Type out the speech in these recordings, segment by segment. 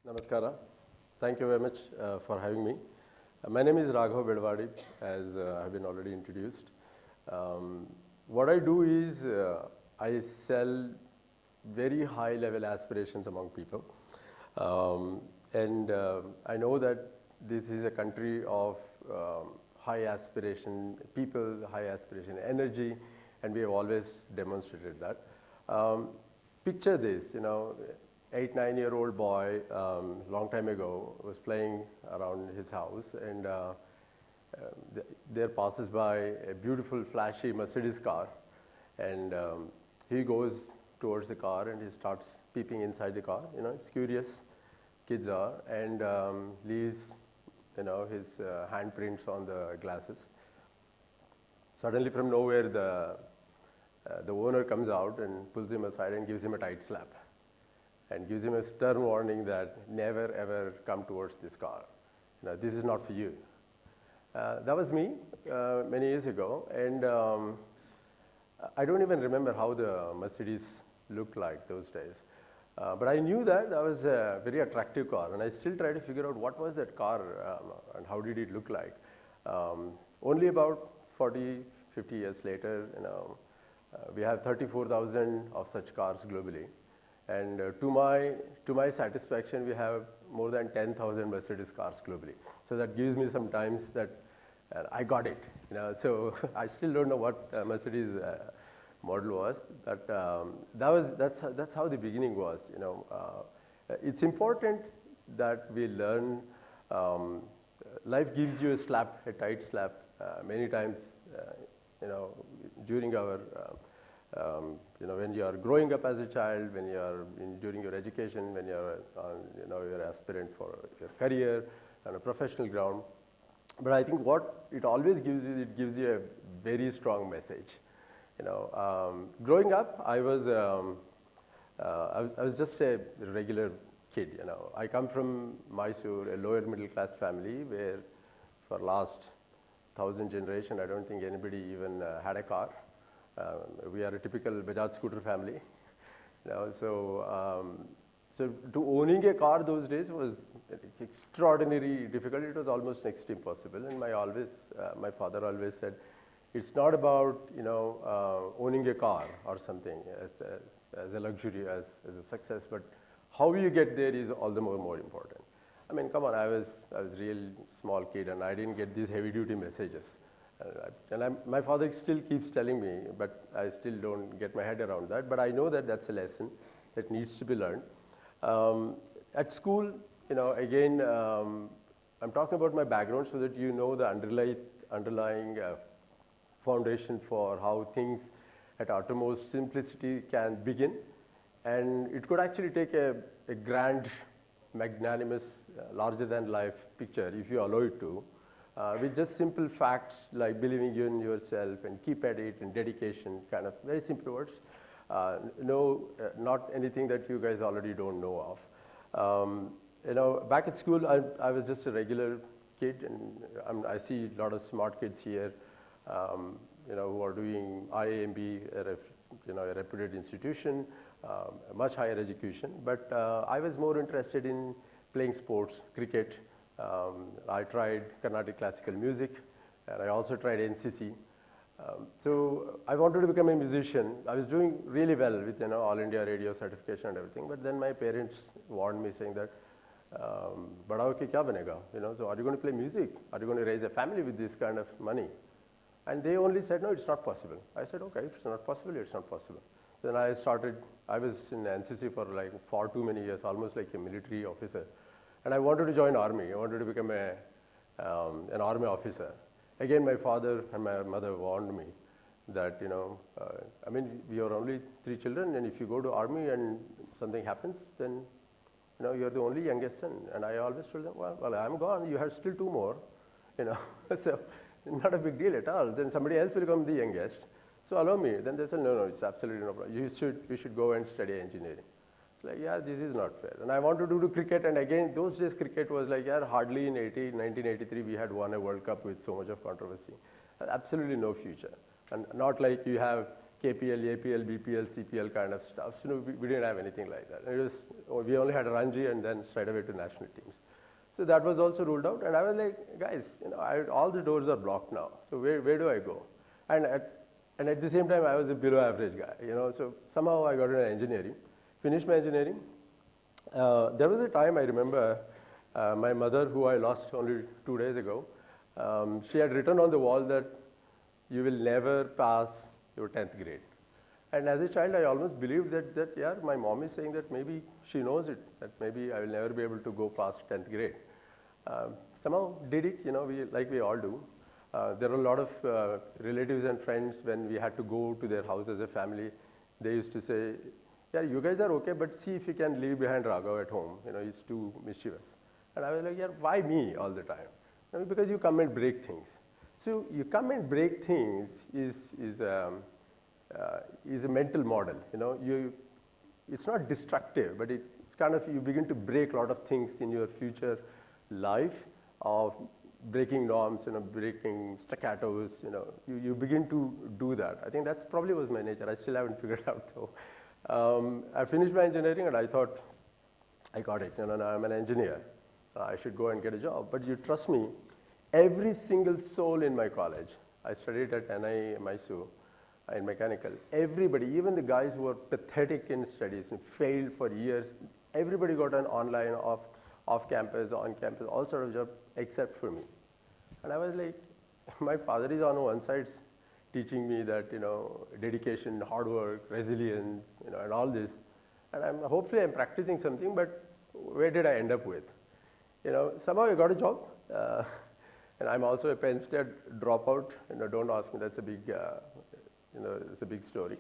Namaskara. Thank you very much for having me. My name is Raaghav Belavadi, as I've been already introduced. What I do is I sell very high level aspirations among people. I know that this is a country of high aspiration people, high aspiration energy, and we have always demonstrated that. Picture this, 8, 9-year-old boy, long time ago, was playing around his house, and there passes by a beautiful, flashy Mercedes car, and he goes towards the car and he starts peeping inside the car. It's curious, kids are, and leaves, his handprints on the glasses. Suddenly, from nowhere, the owner comes out and pulls him aside and gives him a tight slap, and gives him a stern warning that never ever come towards this car. This is not for you. That was me many years ago, and I don't even remember how the Mercedes looked like those days. But I knew that was a very attractive car, and I still try to figure out what was that car and how did it look like. Only about 40, 50 years later, we have 34,000 of such cars globally. And to my satisfaction, we have more than 10,000 Mercedes cars globally. So that gives me some times that I got it. So I still don't know what Mercedes model was. But that's how the beginning was. It's important that we learn. Life gives you a tight slap, many times. During our when you are growing up as a child, when you are during your education, when you are you're aspirant for your career on a professional ground. But I think what it always gives you, it gives you a very strong message. Growing up, I was just a regular kid. I come from Mysore, a lower middle class family, where for last 1,000 generation, I don't think anybody even had a car. We are a typical Bajaj scooter family. So to owning a car those days was extraordinarily difficult. It was almost next to impossible. And my father always said, it's not about owning a car or something as a luxury, as a success, but how you get there is all the more important. I mean, come on, I was a real small kid, and I didn't get these heavy-duty messages. My father still keeps telling me, but I still don't get my head around that. But I know that that's a lesson that needs to be learned. At school, again, I'm talking about my background so that you know the underlying foundation for how things at uttermost simplicity can begin. And it could actually take a grand, magnanimous, larger-than-life picture if you allow it to. With just simple facts like believing in yourself and keep at it and dedication, kind of very simple words. Not anything that you guys already don't know of. Back at school, I was just a regular kid, and I see a lot of smart kids here, who are doing IAMB, a reputed institution, much higher education. But I was more interested in playing sports, cricket. I tried Carnatic classical music, and I also tried NCC. So I wanted to become a musician. I was doing really well with All India radio certification and everything. But then my parents warned me, saying that, "Bada hoke kya banega? So are you going to play music? Are you going to raise a family with this kind of money?" And they only said, "No, it's not possible." I said, "Okay, if it's not possible, it's not possible." Then I was in NCC for like far too many years, almost like a military officer. And I wanted to join army. I wanted to become an army officer. Again, my father and my mother warned me that, we are only 3 children, and if you go to army and something happens, then, you're the only youngest son. And I always told them, well, I'm gone. You have still 2 more, So not a big deal at all. Then somebody else will become the youngest. So allow me. Then they said, no, it's absolutely no problem. You should go and study engineering. It's like, yeah, this is not fair. And I wanted to do cricket, and again, those days cricket was like, hardly in 1983 we had won a World Cup with so much of controversy. Absolutely no future. And not like you have KPL, APL, BPL, CPL kind of stuff. So, we didn't have anything like that. It was, we only had Ranji and then straight away to national teams. So that was also ruled out, and I was like, guys, all the doors are blocked now. So where do I go? And at the same time, I was a below average guy, So somehow I got into engineering, finished my engineering. There was a time I remember my mother, who I lost only 2 days ago, she had written on the wall that you will never pass your 10th grade. And as a child, I almost believed that yeah, my mom is saying that maybe she knows it, that maybe I will never be able to go past 10th grade. Somehow did it, like we all do. There are a lot of relatives and friends, when we had to go to their house as a family, they used to say, yeah, you guys are okay, but see if you can leave behind Raaghav at home, he's too mischievous. And I was like, yeah, why me all the time? Because you come and break things. So you come and break things is a mental model, it's not destructive, but it's kind of, you begin to break a lot of things in your future life of breaking norms, breaking staccatos, you begin to do that. I think that's probably was my nature. I still haven't figured out though. I finished my engineering and I thought, I got it, now I'm an engineer. I should go and get a job. But you trust me, every single soul in my college, I studied at NI Mysore in mechanical, everybody, even the guys who were pathetic in studies and failed for years, everybody got an online, off campus, on campus, all sort of job except for me. And I was like, my father is on one side teaching me that, dedication, hard work, resilience, and all this. And hopefully I'm practicing something, but where did I end up with? Somehow I got a job. And I'm also a Penn State dropout. Don't ask me, that's a big, it's a big story.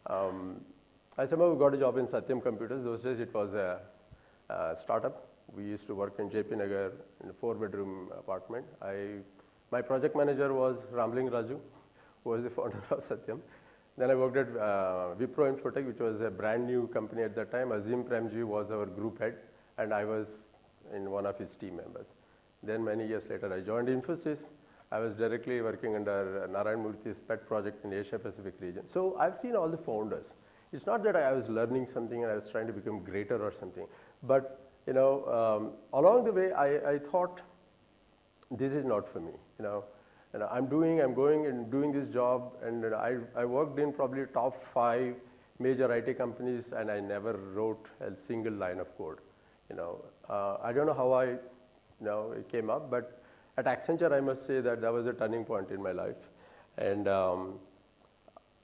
I somehow got a job in Satyam Computers. Those days it was a startup. We used to work in JP Nagar in a 4-bedroom apartment. My project manager was Ramling Raju, who was the founder of Satyam. Then I worked at Wipro Infotech, which was a brand new company at that time. Azim Premji was our group head, and I was in one of his team members. Then many years later, I joined Infosys. I was directly working under Narayan Murthy's pet project in the Asia Pacific region. So I've seen all the founders. It's not that I was learning something and I was trying to become greater or something, but along the way, I thought, this is not for me. I'm going and doing this job, and I worked in probably top 5 major IT companies, and I never wrote a single line of code. I don't know how it came up, but at Accenture, I must say that was a turning point in my life, and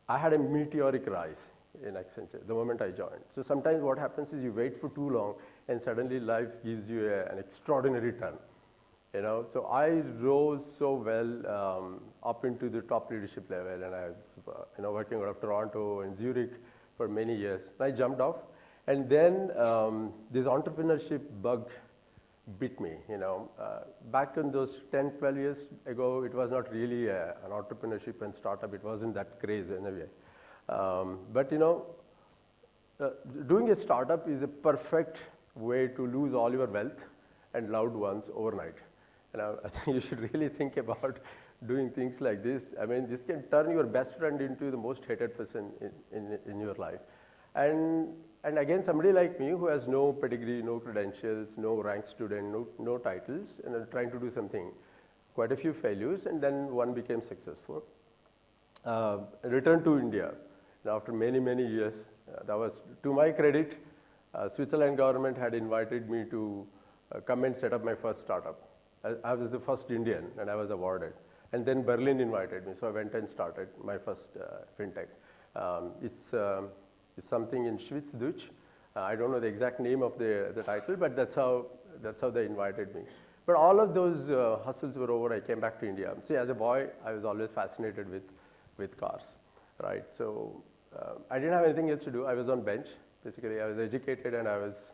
I had a meteoric rise in Accenture the moment I joined. So sometimes what happens is you wait for too long, and suddenly life gives you an extraordinary turn. So I rose so well up into the top leadership level, and I was working out of Toronto and Zurich for many years. I jumped off, and then this entrepreneurship bug bit me. Back in those 10, 12 years ago, it was not really an entrepreneurship and startup. It wasn't that crazy in a way. But doing a startup is a perfect way to lose all your wealth and loved ones overnight. I think you should really think about doing things like this. I mean, this can turn your best friend into the most hated person in your life. And again, somebody like me who has no pedigree, no credentials, no rank student, no titles, and trying to do something, quite a few failures, and then one became successful. Returned to India. After many, many years, that was, to my credit, Switzerland government had invited me to come and set up my first startup. I was the first Indian, and I was awarded. And then Berlin invited me, so I went and started my first fintech. It's something in Schweizerdeutsch. I don't know the exact name of the title, but that's how they invited me. But all of those hustles were over. I came back to India. See, as a boy, I was always fascinated with cars, right? So I didn't have anything else to do. I was on bench. Basically, I was educated, and I was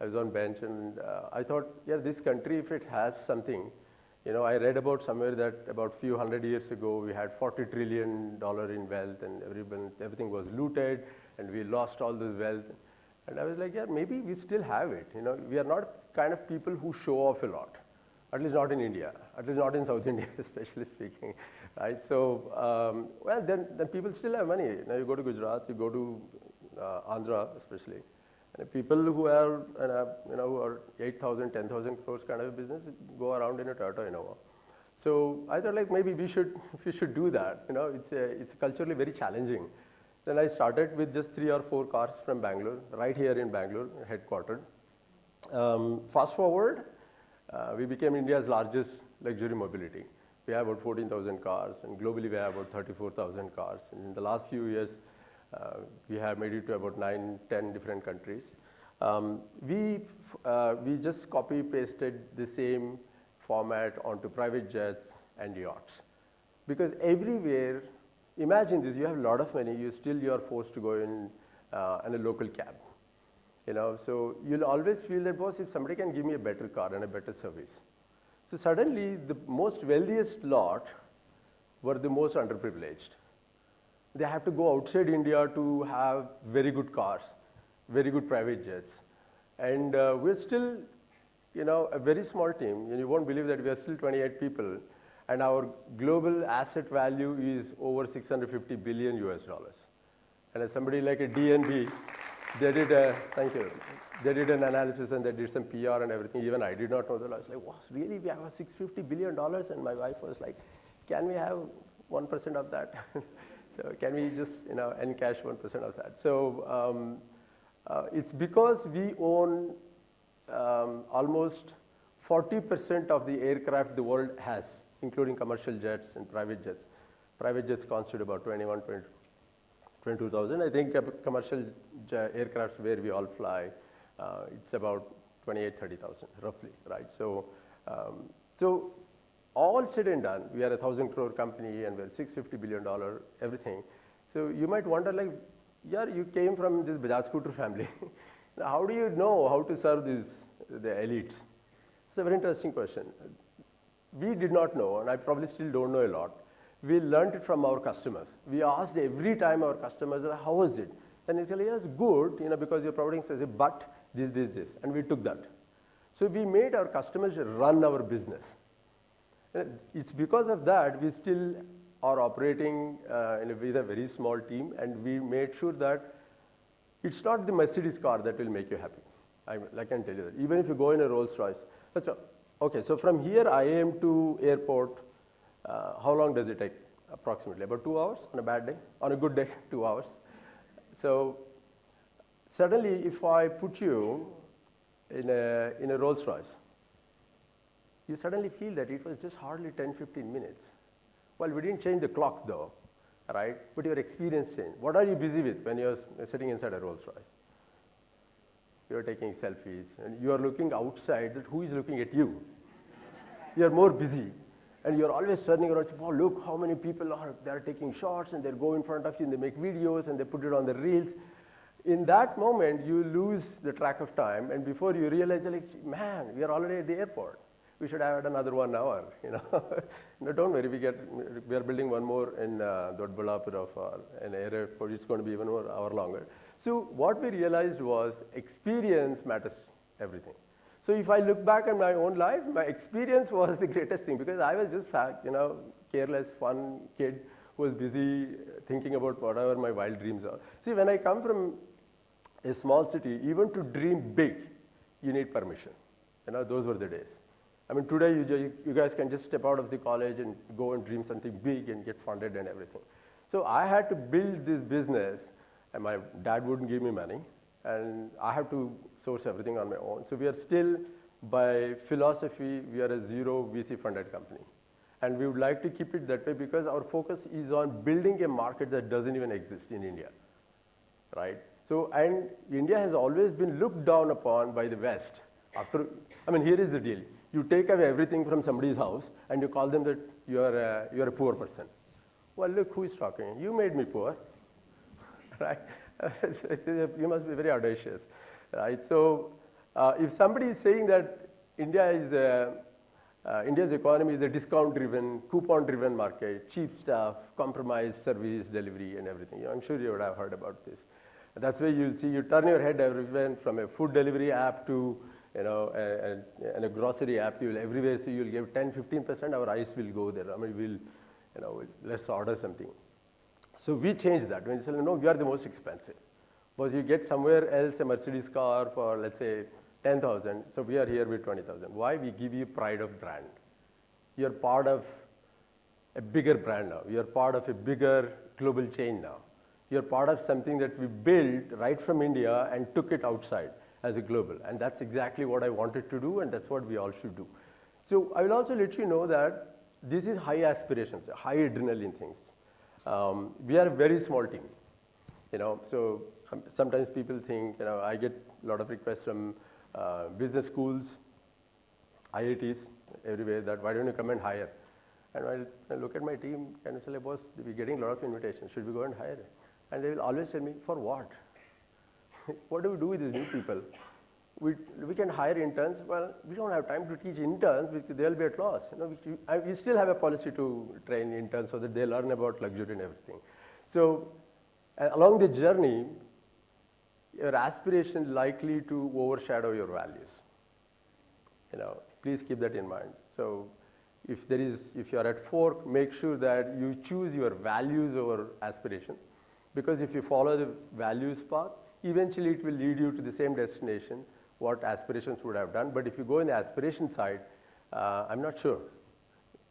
on bench, and I thought, yeah, this country, if it has something, I read about somewhere that about few hundred years ago, we had $40 trillion in wealth, and everything was looted, and we lost all this wealth. And I was like, yeah, maybe we still have it. We are not kind of people who show off a lot. at least not in India, at least not in South India, especially speaking, right? So, well, then people still have money. Now you go to Gujarat, you go to Andhra, especially, and people who are, who are 8,000, 10,000 crores kind of business go around in a Toyota Innova. So I thought like maybe we should do that. It's culturally very challenging. Then I started with just 3 or 4 cars from Bangalore, right here in Bangalore, headquartered. Fast forward, we became India's largest luxury mobility. We have about 14,000 cars, and globally we have about 34,000 cars. And in the last few years, we have made it to about 9, 10 different countries. We just copy pasted the same format onto private jets and yachts, because everywhere, imagine this: you have a lot of money, you are forced to go in a local cab. So you'll always feel that, boss, if somebody can give me a better car and a better service. So suddenly, the most wealthiest lot were the most underprivileged. They have to go outside India to have very good cars, very good private jets. And we're still, a very small team. You won't believe that we are still 28 people, and our global asset value is over 650 billion US dollars. And as somebody like a DNB, they did an analysis and they did some PR and everything. Even I did not know that. I was like, wow, really? We have $650 billion? And my wife was like, can we have 1% of that? So can we just, encash 1% of that? So it's because we own almost 40% of the aircraft the world has, including commercial jets and private jets. Private jets constitute about 22,000. I think commercial aircrafts where we all fly, it's about 28, 30,000 roughly, right? So, so all said and done, we are a 1,000 crore company and we're $650 billion, everything. So you might wonder, like, yeah, you came from this Bajaj scooter family. Now, how do you know how to serve the elites? It's a very interesting question. We did not know, and I probably still don't know a lot. We learned it from our customers. We asked every time our customers, how was it? And they said, yes, good, because your product says, but this, and we took that. So we made our customers run our business. And it's because of that we still are operating with a very small team, and we made sure that it's not the Mercedes car that will make you happy. I can tell you that. Even if you go in a Rolls Royce. Okay, so from here IAM to airport, how long does it take? Approximately about 2 hours on a bad day. On a good day, 2 hours. So suddenly, if I put you in a Rolls Royce, you suddenly feel that it was just hardly 10, 15 minutes. Well, we didn't change the clock though, right? But your experience changed. What are you busy with when you're sitting inside a Rolls Royce? You're taking selfies, and you are looking outside, that who is looking at you? You're more busy. And you're always turning around, oh, look how many people they're taking shots, and they go in front of you, and they make videos, and they put it on the reels. In that moment, you lose the track of time, and before you realize, like, man, we are already at the airport. We should have had another 1 hour, No, don't worry, we are building one more in Dodballapur in airport. It's going to be even more hour longer. So what we realized was experience matters everything. So if I look back at my own life, my experience was the greatest thing, because I was just careless, fun kid who was busy thinking about whatever my wild dreams are. See, when I come from a small city, even to dream big, you need permission. Those were the days. I mean, today you guys can just step out of the college and go and dream something big and get funded and everything. So I had to build this business, and my dad wouldn't give me money, and I have to source everything on my own. So we are still, by philosophy, we are a zero VC funded company. And we would like to keep it that way, because our focus is on building a market that doesn't even exist in India, right? So, and India has always been looked down upon by the West. Here is the deal. You take away everything from somebody's house, and you call them that you're a poor person. Well, look who is talking. You made me poor, right? You must be very audacious, right? So if somebody is saying that India's economy is a discount-driven, coupon-driven market, cheap stuff, compromised service delivery and everything, I'm sure you would have heard about this. That's where you'll see, you turn your head everywhere from a food delivery app to and a grocery app, you will everywhere see you'll give 10-15%, our eyes will go there. I mean, let's order something. So we changed that. When we said, no, we are the most expensive. Because you get somewhere else a Mercedes car for, let's say, 10,000. So we are here with 20,000. Why? We give you pride of brand. You're part of a bigger brand now. You're part of a bigger global chain now. You're part of something that we built right from India and took it outside as a global. And that's exactly what I wanted to do, and that's what we all should do. So I will also let you know that this is high aspirations, high adrenaline things. We are a very small team. So sometimes people think, I get a lot of requests from business schools, IITs, everywhere, that why don't you come and hire? And I look at my team and I say, boss, we're getting a lot of invitations. Should we go and hire? And they will always tell me, for what? What do we do with these new people? We can hire interns. Well, we don't have time to teach interns because they'll be at loss. We still have a policy to train interns so that they learn about luxury and everything. So along the journey, your aspiration likely to overshadow your values. Please keep that in mind. So if you're at fork, make sure that you choose your values over aspirations. Because if you follow the values path, eventually it will lead you to the same destination what aspirations would have done. But if you go in the aspiration side, I'm not sure.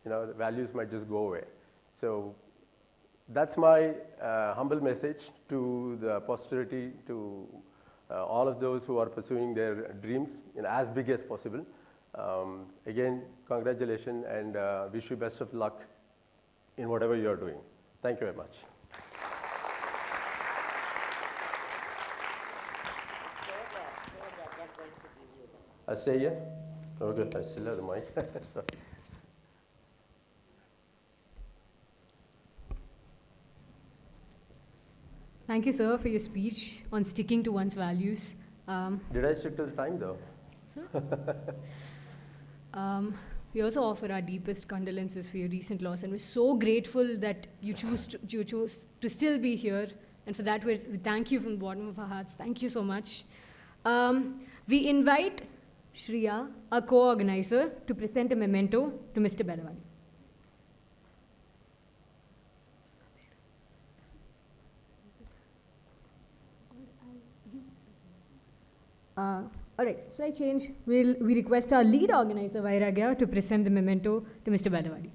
The values might just go away. So that's my humble message to the posterity, to all of those who are pursuing their dreams as big as possible. Again, congratulations, and wish you best of luck in whatever you're doing. Thank you very much. I stay here? Okay, I still have the mic. Sorry. Thank you, sir, for your speech on sticking to one's values. Did I stick to the time, though? Sir? We also offer our deepest condolences for your recent loss, and we're so grateful that you chose to still be here. And for that, we thank you from the bottom of our hearts. Thank you so much. We invite Shreya, our co-organizer, to present a memento to Mr. Belavadi. All right, so I change. We request our lead organizer, Vairagya, to present the memento to Mr. Belavadi.